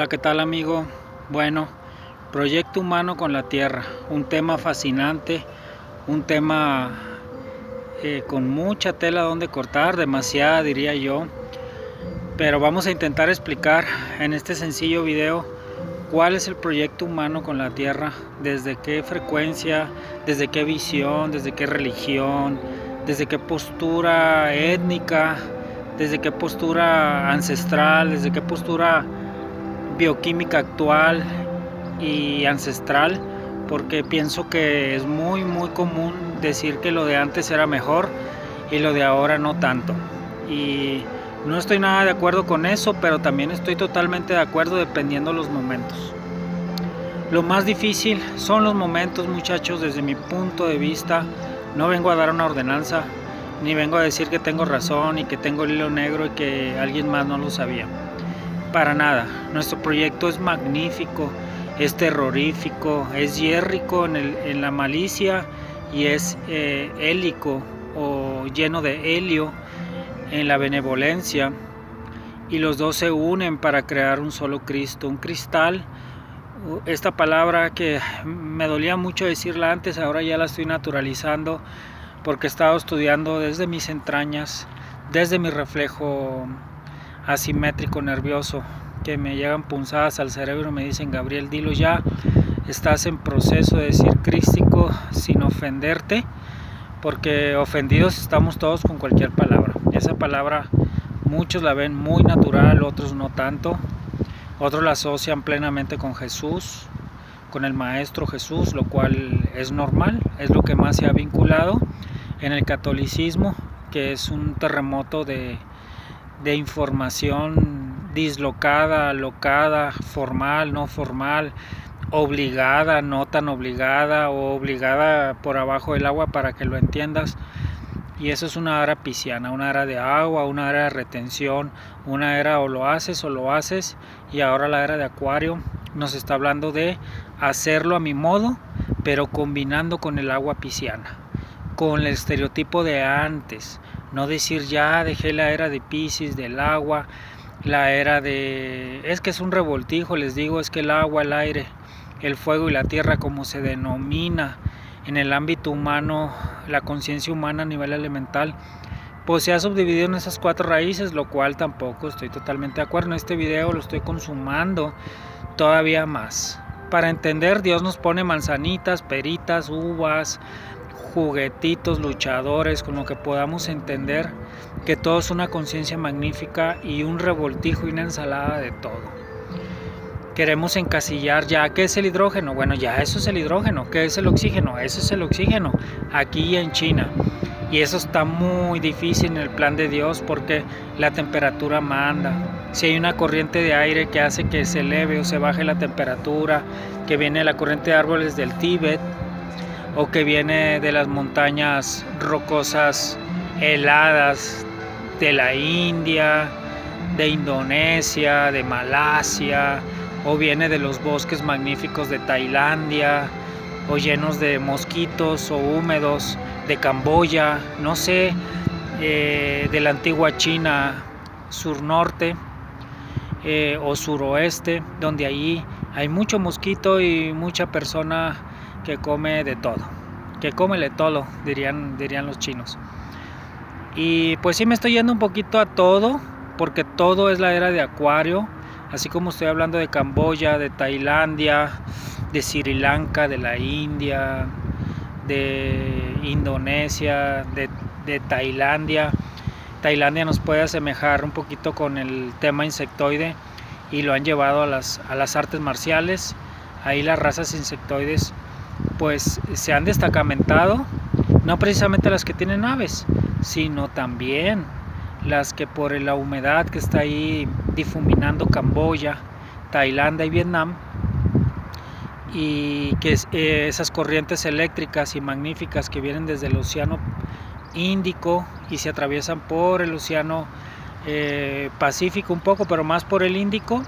Hola, ¿qué tal, amigo? Bueno, proyecto humano con la Tierra, un tema fascinante, un tema con mucha tela donde cortar, demasiada diría yo, pero vamos a intentar explicar en este sencillo video cuál es el proyecto humano con la Tierra, desde qué frecuencia, desde qué visión, desde qué religión, desde qué postura étnica, desde qué postura ancestral, desde qué postura bioquímica actual y ancestral, porque pienso que es muy común decir que lo de antes era mejor y lo de ahora no tanto, y no estoy nada de acuerdo con eso, pero también estoy totalmente de acuerdo dependiendo los momentos. Lo más difícil son los momentos, muchachos, desde mi punto de vista. No vengo a dar una ordenanza, ni vengo a decir que tengo razón y que tengo el hilo negro y que alguien más no lo sabía. Para nada, nuestro proyecto es magnífico, es terrorífico, es hiérrico en la malicia y es hélico o lleno de helio en la benevolencia, y los dos se unen para crear un solo Cristo, un cristal. Esta palabra que me dolía mucho decirla antes, ahora ya la estoy naturalizando porque he estado estudiando desde mis entrañas, desde mi reflejo asimétrico nervioso, que me llegan punzadas al cerebro y me dicen: Gabriel, dilo ya, estás en proceso de decir crístico sin ofenderte, porque ofendidos estamos todos con cualquier palabra. Esa palabra muchos la ven muy natural, otros no tanto, otros la asocian plenamente con Jesús, con el Maestro Jesús, lo cual es normal, es lo que más se ha vinculado en el catolicismo, que es un terremoto de información dislocada, alocada, formal, no formal, obligada, no tan obligada, o obligada por abajo del agua para que lo entiendas. Y eso es una era pisciana, una era de agua, una era de retención, una era o lo haces, y ahora la era de Acuario nos está hablando de hacerlo a mi modo, pero combinando con el agua pisciana, con el estereotipo de antes. No decir ya dejé la era de Piscis, del agua, la era de... Es que es un revoltijo, les digo, es que el agua, el aire, el fuego y la tierra, como se denomina en el ámbito humano, la conciencia humana a nivel elemental, pues se ha subdividido en esas 4 raíces, lo cual tampoco estoy totalmente de acuerdo. En este video lo estoy consumando todavía más. Para entender, Dios nos pone manzanitas, peritas, uvas, juguetitos, luchadores, con lo que podamos entender que todo es una conciencia magnífica y un revoltijo y una ensalada de todo. Queremos encasillar ya qué es el hidrógeno. Bueno, ya eso es el hidrógeno. ¿Qué es el oxígeno? Eso es el oxígeno aquí en China. Y eso está muy difícil en el plan de Dios, porque la temperatura manda. Si hay una corriente de aire que hace que se eleve o se baje la temperatura, que viene la corriente de árboles del Tíbet, o que viene de las montañas rocosas heladas de la India, de Indonesia, de Malasia, o viene de los bosques magníficos de Tailandia, o llenos de mosquitos o húmedos de Camboya, no sé, de la antigua China sur-norte o suroeste, donde allí hay mucho mosquito y mucha persona que come de todo, que cómele todo, dirían los chinos. Y pues sí, me estoy yendo un poquito a todo, porque todo es la era de Acuario, así como estoy hablando de Camboya, de Tailandia, de Sri Lanka, de la India, de Indonesia, de Tailandia. Tailandia nos puede asemejar un poquito con el tema insectoide y lo han llevado a las artes marciales. Ahí las razas insectoides pues se han destacamentado, no precisamente las que tienen aves, sino también las que por la humedad que está ahí difuminando Camboya, Tailandia y Vietnam, y que esas corrientes eléctricas y magníficas que vienen desde el océano Índico y se atraviesan por el océano Pacífico un poco, pero más por el Índico,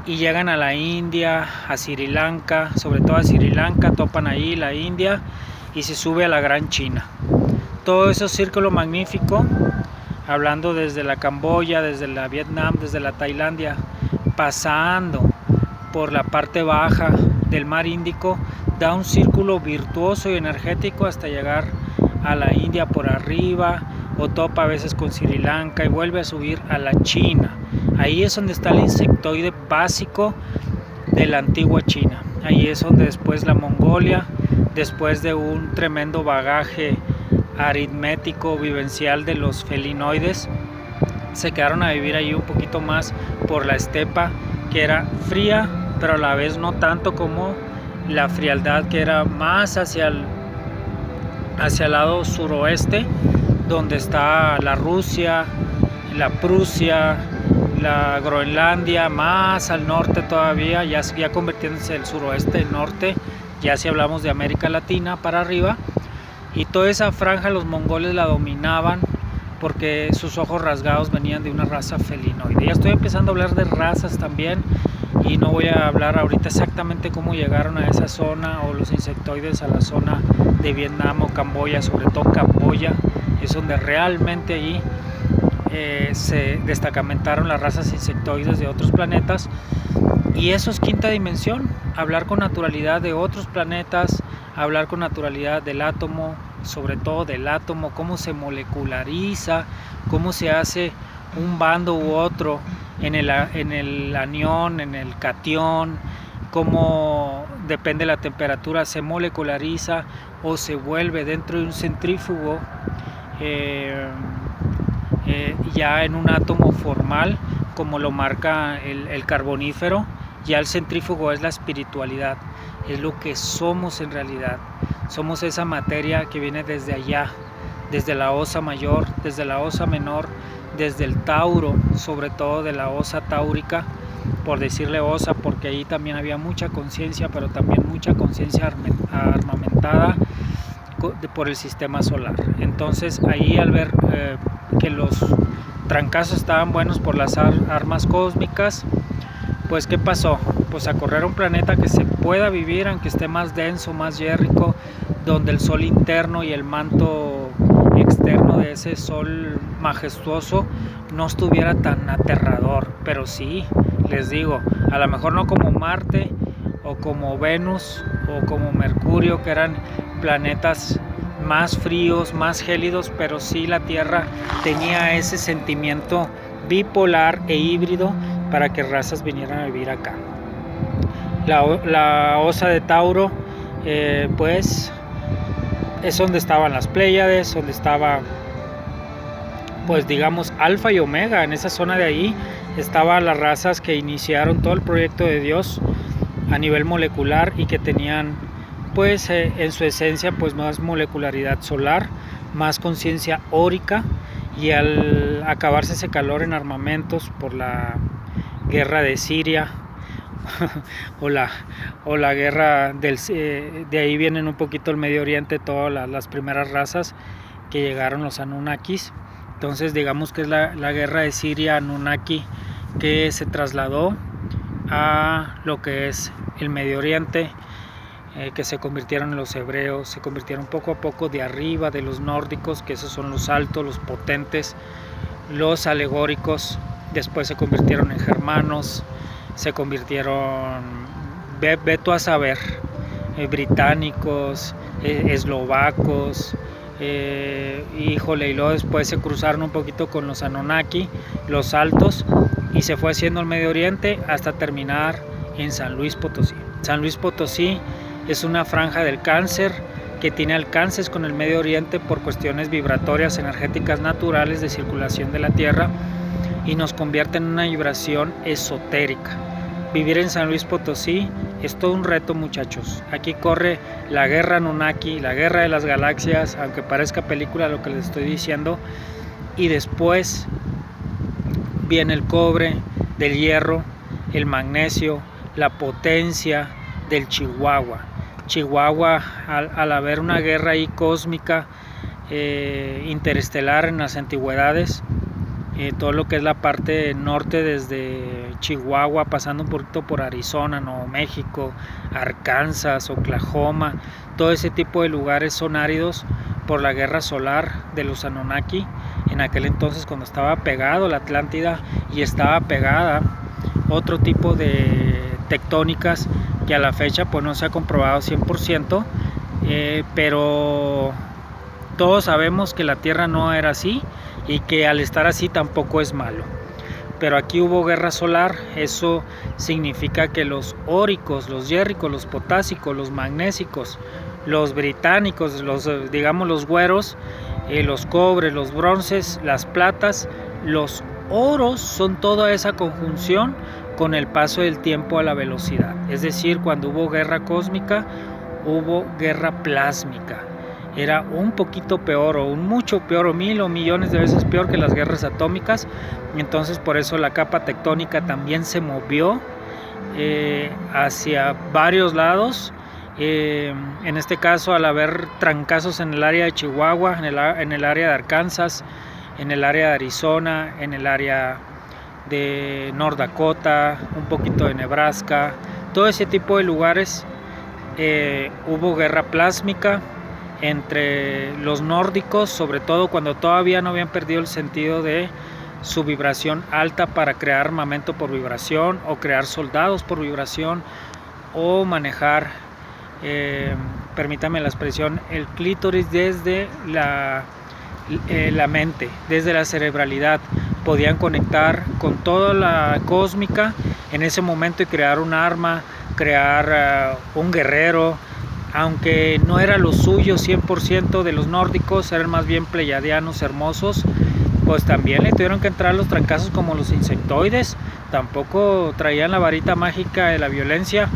y llegan a la India, a Sri Lanka, sobre todo a Sri Lanka, topan ahí la India y se sube a la Gran China. Todo ese círculo magnífico, hablando desde la Camboya, desde la Vietnam, desde la Tailandia, pasando por la parte baja del mar Índico, da un círculo virtuoso y energético hasta llegar a la India por arriba, o topa a veces con Sri Lanka y vuelve a subir a la China. Ahí es donde está el insectoide básico de la antigua China. Ahí es donde después la Mongolia, después de un tremendo bagaje aritmético vivencial de los felinoides, se quedaron a vivir ahí un poquito más por la estepa, que era fría, pero a la vez no tanto como la frialdad que era más hacia el lado suroeste, donde está la Rusia, la Prusia, la Groenlandia, más al norte todavía, ya convirtiéndose el suroeste, el norte, ya si hablamos de América Latina para arriba, y toda esa franja los mongoles la dominaban porque sus ojos rasgados venían de una raza felinoide. Ya estoy empezando a hablar de razas también, y no voy a hablar ahorita exactamente cómo llegaron a esa zona, o los insectoides a la zona de Vietnam o Camboya, sobre todo Camboya, es donde realmente allí se destacamentaron las razas insectoides de otros planetas. Y eso es quinta dimensión, hablar con naturalidad de otros planetas, hablar con naturalidad del átomo, sobre todo del átomo, cómo se moleculariza, cómo se hace un bando u otro en el anión, en el catión, cómo depende de la temperatura se moleculariza o se vuelve dentro de un centrífugo ya en un átomo formal, como lo marca el carbonífero. Ya el centrífugo es la espiritualidad, es lo que somos en realidad. Somos esa materia que viene desde allá, desde la osa mayor, desde la osa menor, desde el Tauro, sobre todo de la osa táurica, por decirle osa, porque ahí también había mucha conciencia, pero también mucha conciencia armamentada por el sistema solar. Entonces ahí, al ver que los trancazos estaban buenos por las armas cósmicas, pues ¿qué pasó? Pues a correr a un planeta que se pueda vivir, aunque esté más denso, más yérrico, donde el sol interno y el manto externo de ese sol majestuoso no estuviera tan aterrador. Pero sí, les digo, a lo mejor no como Marte o como Venus o como Mercurio, que eran planetas más fríos, más gélidos, pero sí la Tierra tenía ese sentimiento bipolar e híbrido para que razas vinieran a vivir acá. La osa de Tauro, pues es donde estaban las Pléyades, donde estaba, pues digamos, Alfa y Omega. En esa zona de ahí estaban las razas que iniciaron todo el proyecto de Dios a nivel molecular y que tenían, pues en su esencia, pues más molecularidad solar, más conciencia órica. Y al acabarse ese calor en armamentos por la guerra de Siria o la guerra de ahí vienen un poquito el Medio Oriente, todas las primeras razas que llegaron, los Anunnakis. Entonces digamos que es la guerra de Siria Anunnaki que se trasladó a lo que es el Medio Oriente, que se convirtieron en los hebreos, se convirtieron poco a poco de arriba de los nórdicos, que esos son los altos, los potentes, los alegóricos. Después se convirtieron en germanos, se convirtieron, ve tú a saber, británicos, eslovacos, híjole, y luego después se cruzaron un poquito con los Anunnaki, los altos, y se fue haciendo el Medio Oriente hasta terminar en San Luis Potosí. San Luis Potosí es una franja del Cáncer que tiene alcances con el Medio Oriente por cuestiones vibratorias, energéticas naturales de circulación de la Tierra, y nos convierte en una vibración esotérica. Vivir en San Luis Potosí es todo un reto, muchachos. Aquí corre la guerra Anunnaki, la guerra de las galaxias, aunque parezca película lo que les estoy diciendo, y después viene el cobre, del hierro, el magnesio, la potencia del Chihuahua. Chihuahua, al haber una guerra ahí cósmica, interestelar en las antigüedades, todo lo que es la parte norte desde Chihuahua, pasando un poquito por Arizona, Nuevo México, Arkansas, Oklahoma, todo ese tipo de lugares son áridos por la guerra solar de los Anunnaki. En aquel entonces, cuando estaba pegado la Atlántida y estaba pegada otro tipo de tectónicas que a la fecha pues no se ha comprobado 100%, pero todos sabemos que la Tierra no era así y que al estar así tampoco es malo. Pero aquí hubo guerra solar. Eso significa que los óricos, los yérricos, los potásicos, los magnésicos, los británicos, los güeros, los cobres, los bronces, las platas, los oros, son toda esa conjunción con el paso del tiempo a la velocidad. Es decir, cuando hubo guerra cósmica, hubo guerra plásmica. Era un poquito peor, o un mucho peor, o 1000 o millones de veces peor que las guerras atómicas. Entonces por eso la capa tectónica también se movió hacia varios lados. En este caso, al haber trancazos en el área de Chihuahua, en el área de Arkansas, en el área de Arizona, en el área de North Dakota, un poquito de Nebraska, todo ese tipo de lugares, hubo guerra plásmica entre los nórdicos, sobre todo cuando todavía no habían perdido el sentido de su vibración alta para crear armamento por vibración, o crear soldados por vibración, o manejar, permítame la expresión, el clítoris desde la mente, desde la cerebralidad. Podían conectar con toda la cósmica en ese momento y crear un arma, crear un guerrero, aunque no era lo suyo 100% de los nórdicos, eran más bien pleiadianos hermosos, pues también le tuvieron que entrar los trancazos como los insectoides. Tampoco traían la varita mágica de la violencia,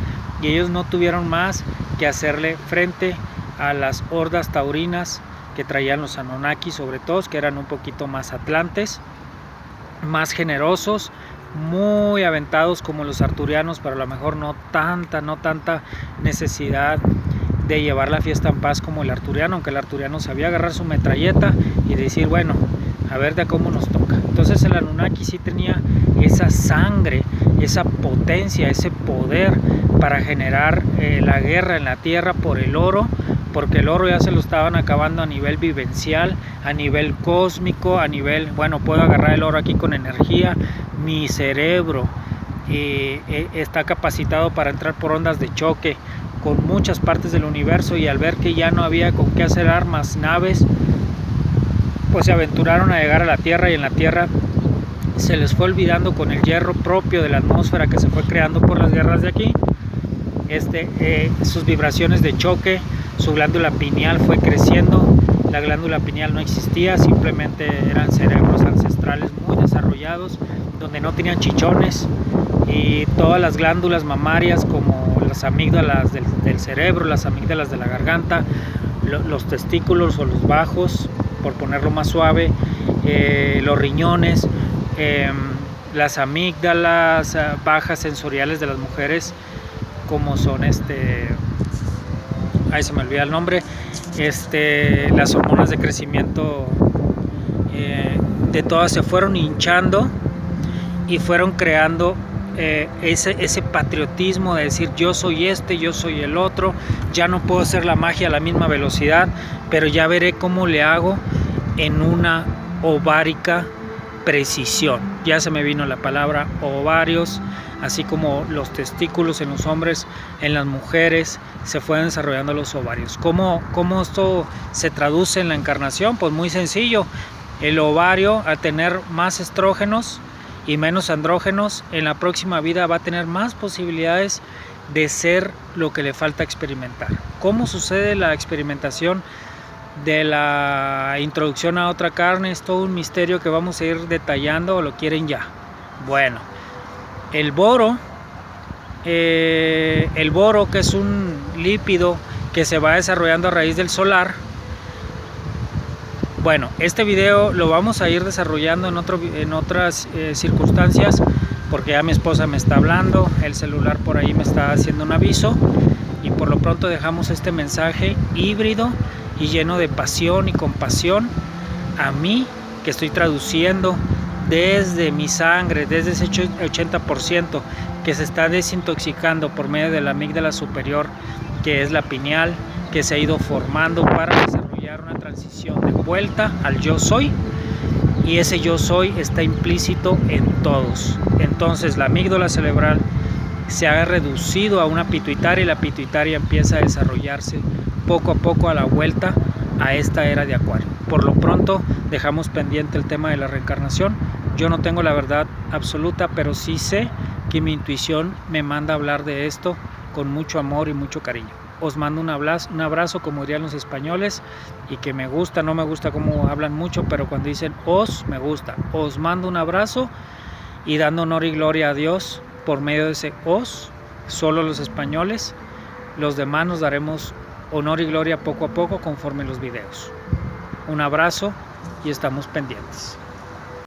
y ellos no tuvieron más que hacerle frente a las hordas taurinas que traían los Anunnaki, sobre todo, que eran un poquito más atlantes, más generosos, muy aventados como los arturianos, pero a lo mejor no tanta necesidad de llevar la fiesta en paz como el arturiano, aunque el arturiano sabía agarrar su metralleta y decir, bueno, a ver de cómo nos toca. Entonces el Anunnaki sí tenía esa sangre, esa potencia, ese poder para generar la guerra en la tierra por el oro, porque el oro ya se lo estaban acabando a nivel vivencial, a nivel cósmico, a nivel, bueno, puedo agarrar el oro aquí con energía, mi cerebro está capacitado para entrar por ondas de choque con muchas partes del universo, y al ver que ya no había con qué hacer armas, naves, pues se aventuraron a llegar a la Tierra, y en la Tierra se les fue olvidando, con el hierro propio de la atmósfera que se fue creando por las guerras de aquí, sus vibraciones de choque. Su glándula pineal fue creciendo. La glándula pineal no existía, simplemente eran cerebros ancestrales muy desarrollados, donde no tenían chichones, y todas las glándulas mamarias, como las amígdalas del cerebro, las amígdalas de la garganta, los testículos o los bajos, por ponerlo más suave, los riñones, las amígdalas bajas sensoriales de las mujeres, como son ahí se me olvida el nombre, las hormonas de crecimiento, de todas se fueron hinchando y fueron creando ese patriotismo de decir, yo soy yo soy el otro, ya no puedo hacer la magia a la misma velocidad, pero ya veré cómo le hago en una ovárica precisión. Ya se me vino la palabra ovarios, así como los testículos en los hombres, en las mujeres se fueron desarrollando los ovarios. ¿Cómo esto se traduce en la encarnación? Pues muy sencillo. El ovario, al tener más estrógenos y menos andrógenos, en la próxima vida va a tener más posibilidades de ser lo que le falta experimentar. ¿Cómo sucede la experimentación de la introducción a otra carne? Es todo un misterio que vamos a ir detallando, o lo quieren ya. Bueno, el boro, que es un lípido que se va desarrollando a raíz del solar. Bueno, este video lo vamos a ir desarrollando en otras circunstancias, porque ya mi esposa me está hablando, el celular por ahí me está haciendo un aviso, y por lo pronto dejamos este mensaje híbrido y lleno de pasión y compasión a mí, que estoy traduciendo desde mi sangre, desde ese 80% que se está desintoxicando por medio de la amígdala superior, que es la pineal, que se ha ido formando para desarrollar una transición de vuelta al yo soy, y ese yo soy está implícito en todos. Entonces la amígdala cerebral se ha reducido a una pituitaria y la pituitaria empieza a desarrollarse poco a poco a la vuelta a esta era de Acuario. Por lo pronto dejamos pendiente el tema de la reencarnación. Yo no tengo la verdad absoluta, pero sí sé que mi intuición me manda a hablar de esto con mucho amor y mucho cariño. Os mando un abrazo, como dirían los españoles, y que me gusta, no me gusta cómo hablan mucho, pero cuando dicen os, me gusta. Os mando un abrazo y dando honor y gloria a Dios por medio de ese os, solo los españoles, los demás nos daremos honor y gloria poco a poco conforme los videos. Un abrazo y estamos pendientes.